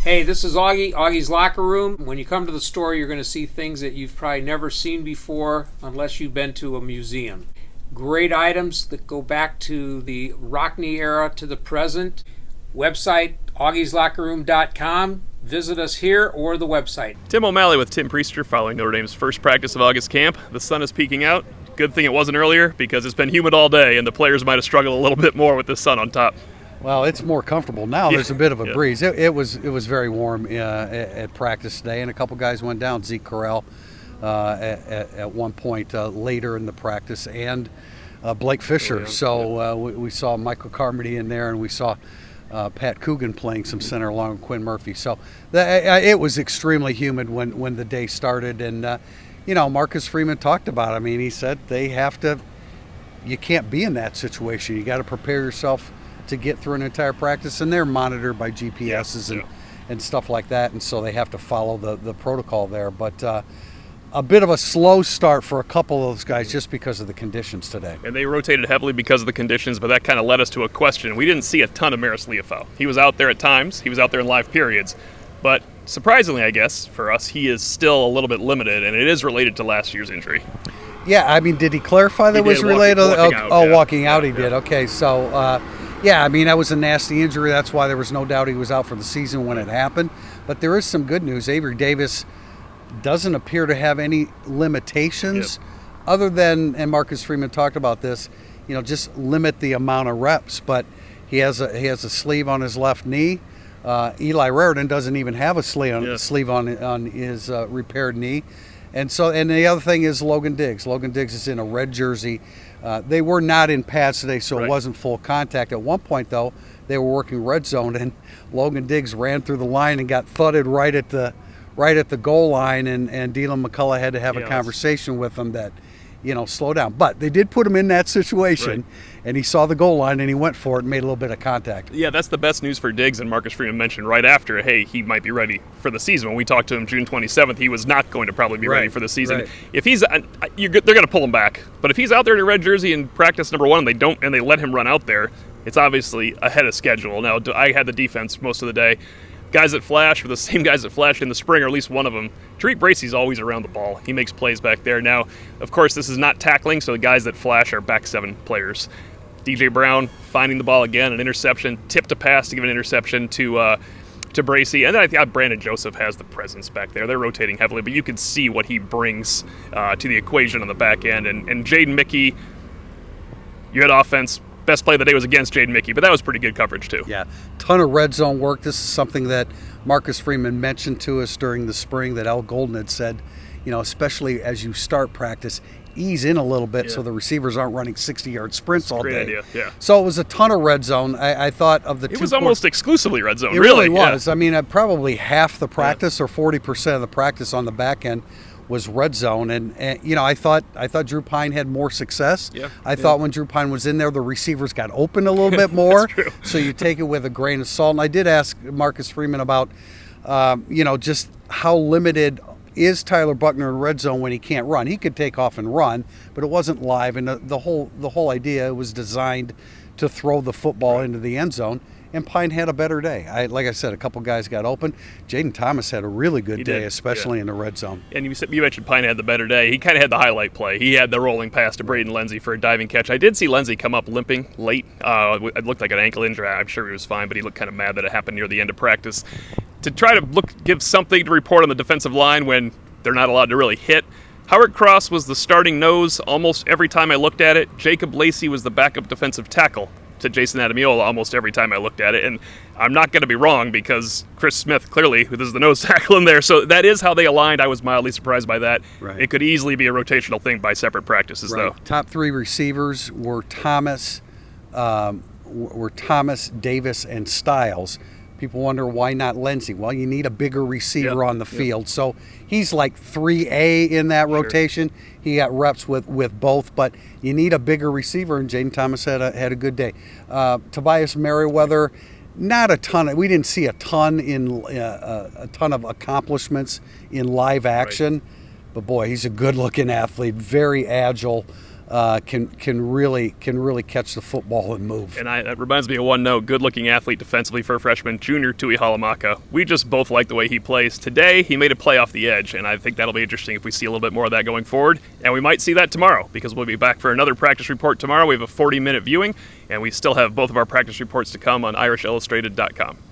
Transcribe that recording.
Hey, this is Augie, Augie's Locker Room. When you come to the store, you're going to see things that you've probably never seen before unless you've been to a museum. Great items that go back to the Rockney era to the present. Website, augieslockerroom.com. Visit us here or the website. Tim O'Malley with Tim Prister following Notre Dame's first practice of August camp. The sun is peeking out. Good thing it wasn't earlier because it's been humid all day and the players might have struggled a little bit more with the sun on top. Well, it's more comfortable now. There's a bit of a breeze. It was very warm at practice today, and a couple guys went down. Zeke Corral at one point later in the practice, and Blake Fisher. We saw Michael Carmody in there, and we saw Pat Coogan playing some center along with Quinn Murphy. So it was extremely humid when the day started, and Marcus Freeman talked about it. I mean, he said you can't be in that situation. You got to prepare yourself to get through an entire practice, and they're monitored by GPSs and stuff like that, and so they have to follow the protocol there. But a bit of a slow start for a couple of those guys just because of the conditions today. And they rotated heavily because of the conditions, but that kind of led us to a question. We didn't see a ton of Maris Liufau. He was out there at times. He was out there in live periods. But surprisingly, I guess, for us, he is still a little bit limited, and it is related to last year's injury. Yeah, I mean, did he clarify that it was related? Walking out he did. Okay, so... yeah, I mean, that was a nasty injury. That's why there was no doubt he was out for the season when it happened. But there is some good news. Avery Davis doesn't appear to have any limitations other than, and Marcus Freeman talked about this, just limit the amount of reps. But he has a sleeve on his left knee. Eli Raritan doesn't even have a sleeve on his repaired knee. And the other thing is Logan Diggs. Logan Diggs is in a red jersey. They were not in pads today, so it wasn't full contact. At one point, though, they were working red zone, and Logan Diggs ran through the line and got thudded right at the goal line, and Dylan McCullough had to have a conversation with him that, slow down. But they did put him in that situation, and he saw the goal line, and he went for it and made a little bit of contact. Yeah, that's the best news for Diggs, and Marcus Freeman mentioned right after, hey, he might be ready for the season. When we talked to him June 27th, he was not going to probably be ready for the season. Right. If he's, they're going to pull him back. But if he's out there in a red jersey in practice number one, and they let him run out there, it's obviously ahead of schedule. Now, I had the defense most of the day. Guys that flash, or the same guys that flashed in the spring, or at least one of them. Tariq Bracy's always around the ball. He makes plays back there. Now, of course, this is not tackling, so the guys that flash are back seven players. DJ Brown finding the ball again, an interception, tipped a pass to give an interception to Bracy. And then I think Brandon Joseph has the presence back there. They're rotating heavily, but you can see what he brings to the equation on the back end. And Jaden Mickey, you had offense. Best play of the day was against Jaden Mickey, but that was pretty good coverage too. Yeah, ton of red zone work. This is something that Marcus Freeman mentioned to us during the spring that Al Golden had said, especially as you start practice, ease in a little bit so the receivers aren't running 60-yard sprints all day. Great idea, yeah. So it was a ton of red zone. I thought of the It was almost exclusively red zone, It really was. Yeah. I mean, probably half the practice or 40% of the practice on the back end was red zone, and I thought Drew Pine had more success. Yeah. I thought when Drew Pine was in there, the receivers got open a little bit more. That's true. So you take it with a grain of salt. And I did ask Marcus Freeman about, just how limited is Tyler Buckner in red zone when he can't run. He could take off and run, but it wasn't live, and the whole idea was designed to throw the football into the end zone. And Pine had a better day. Like I said, a couple guys got open. Jaden Thomas had a really good day, especially in the red zone. And you mentioned Pine had the better day. He kind of had the highlight play. He had the rolling pass to Braden Lenzy for a diving catch. I did see Lenzy come up limping late. It looked like an ankle injury. I'm sure he was fine, but he looked kind of mad that it happened near the end of practice. To try to give something to report on the defensive line when they're not allowed to really hit, Howard Cross was the starting nose almost every time I looked at it. Jacob Lacey was the backup defensive tackle to Jason Adamiola almost every time I looked at it. And I'm not going to be wrong because Chris Smith, clearly, who is the nose tackle in there. So that is how they aligned. I was mildly surprised by that. Right. It could easily be a rotational thing by separate practices, though. Top three receivers were Thomas, Davis, and Stiles. People wonder why not Lenzy. Well, you need a bigger receiver on the field. So he's like 3A in that rotation. He got reps with both, but you need a bigger receiver, and Jaden Thomas had a good day. Tobias Merriweather, not a ton. We didn't see a ton of accomplishments in live action, but boy, he's a good-looking athlete, very agile. can really catch the football and move. And that reminds me of one note: good-looking athlete defensively for a freshman, junior Tui Halamaka. We just both like the way he plays. Today, he made a play off the edge, and I think that'll be interesting if we see a little bit more of that going forward. And we might see that tomorrow, because we'll be back for another practice report tomorrow. We have a 40-minute viewing, and we still have both of our practice reports to come on IrishIllustrated.com.